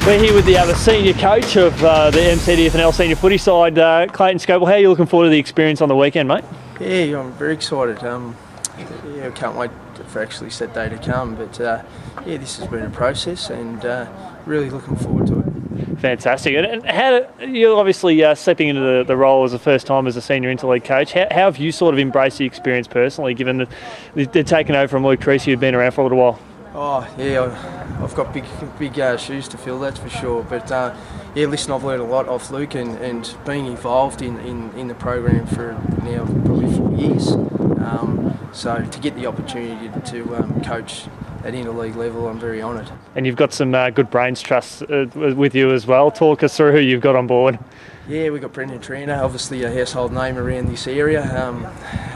We're here with the other senior coach of the MCDFNL Senior Footy side, Clayton Scoble. How are you looking forward to the experience on the weekend, mate? Yeah, I'm very excited. I can't wait for actually set day to come. But yeah, this has been a process, and really looking forward to it. Fantastic. And how you're obviously stepping into the role as the first time as a senior interleague coach. How have you sort of embraced the experience personally, given that they're taking over from Luke Creasy, who'd been around for a little while? Oh yeah, I've got big shoes to fill, that's for sure. But yeah, listen, I've learned a lot off Luke, and being involved in the program for now probably 4 years. So to get the opportunity to coach at interleague level, I'm very honoured. And you've got some good brains trusts with you as well. Talk us through who you've got on board. Yeah, we've got Brendan Trina, obviously a household name around this area.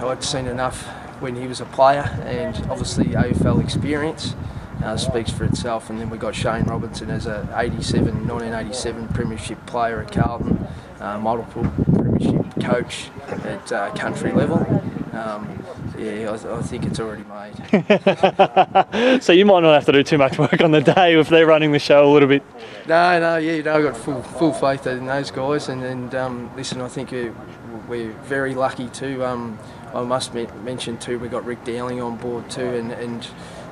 I'd seen enough when he was a player, and obviously AFL experience speaks for itself. And then we got Shane Robinson as a 1987 premiership player at Carlton, multiple premiership coach at country level. Yeah, I think it's already made. So you might not have to do too much work on the day if they're running the show a little bit. No, yeah, I've got full faith in those guys, and listen, I think we're very lucky too. I must mention too, we got Rick Dowling on board too, and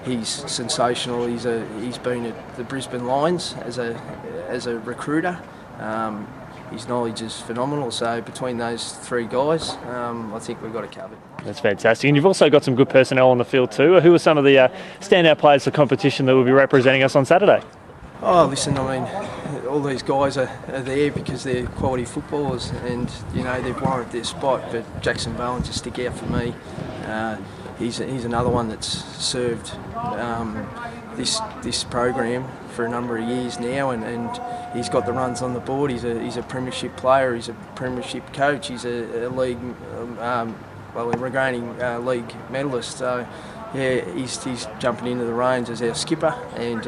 he's sensational. He's been at the Brisbane Lions as a recruiter. His knowledge is phenomenal. So between those three guys, I think we've got it covered. That's fantastic. And you've also got some good personnel on the field too. Who are some of the standout players for competition that will be representing us on Saturday? Oh, listen, I mean, all these guys are there because they're quality footballers, and you know they've warranted their spot. But Jackson Bowen's a stick out for me. He's another one that's served this program for a number of years now, and he's got the runs on the board. He's a premiership player. He's a premiership coach. He's a league, a reigning league medalist. So yeah, he's jumping into the reins as our skipper, and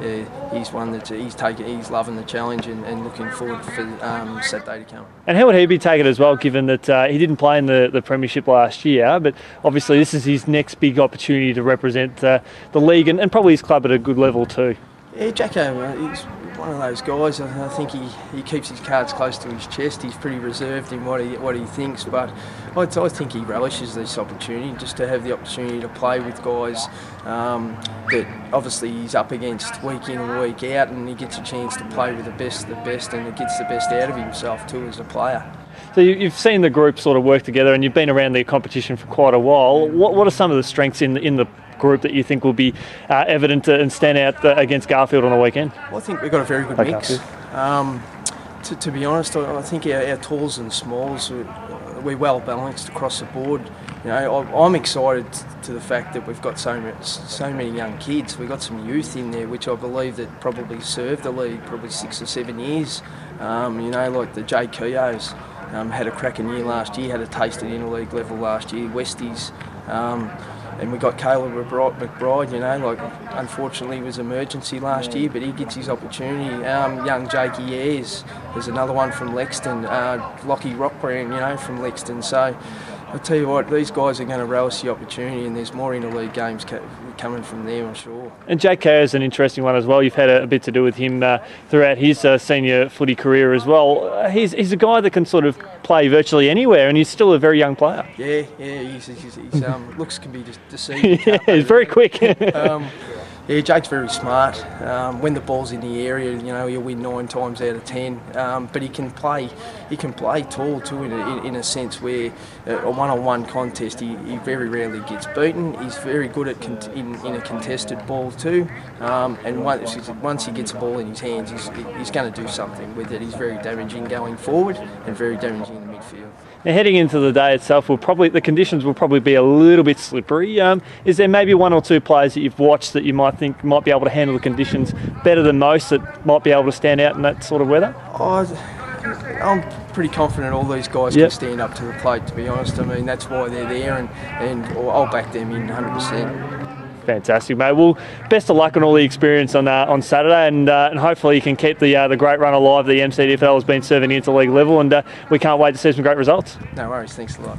yeah, he's one that he's loving the challenge and looking forward for Saturday to come. And how would he be taken as well, given that he didn't play in the premiership last year, but obviously this is his next big opportunity to represent the league and probably his club at a good level too? Yeah, Jacko, he's one of those guys. I think he keeps his cards close to his chest. He's pretty reserved in what he thinks, but I think he relishes this opportunity, just to have the opportunity to play with guys that obviously he's up against week in and week out, and he gets a chance to play with the best, and it gets the best out of himself too as a player. So you've seen the group sort of work together, and you've been around the competition for quite a while. What are some of the strengths in the group that you think will be evident and stand out against Garfield on the weekend? Well, I think we've got a very good mix. To be honest, I think our talls and smalls, we're well balanced across the board. You know, I'm excited to the fact that we've got so many young kids. We've got some youth in there, which I believe that probably served the league probably 6 or 7 years. You know, like the J. Keoghs had a cracking year last year, had a taste at interleague level last year. Westies. And we got Caleb McBride, you know, like unfortunately it was emergency last year, but he gets his opportunity. Young Jakey Ayres, there's another one from Lexton, Lockie Rockbrand, you know, from Lexton. So I'll tell you what, these guys are going to relish the opportunity, and there's more interleague games coming from there, I'm sure. And Jake Kerr is an interesting one as well. You've had a bit to do with him throughout his senior footy career as well. He's a guy that can sort of play virtually anywhere, and he's still a very young player. Yeah, he's looks can be deceiving. Yeah, he's very quick. Yeah, Jake's very smart. When the ball's in the area, you know, he'll win 9 times out of 10. But he can play tall too, in a sense where a one-on-one contest, he very rarely gets beaten. He's very good at in a contested ball too. And once he gets a ball in his hands, he's going to do something with it. He's very damaging going forward and very damaging in the midfield. Now, heading into the day itself, the conditions will probably be a little bit slippery. Is there maybe 1 or 2 players that you've watched that you might think might be able to handle the conditions better than most, that might be able to stand out in that sort of weather? I'm pretty confident all these guys can stand up to the plate, to be honest. I mean, that's why they're there, and I'll back them in 100%. Fantastic, mate. Well, best of luck on all the experience on Saturday, and hopefully you can keep the great run alive that the MCDFL has been serving into league level, and we can't wait to see some great results. No worries, thanks a lot.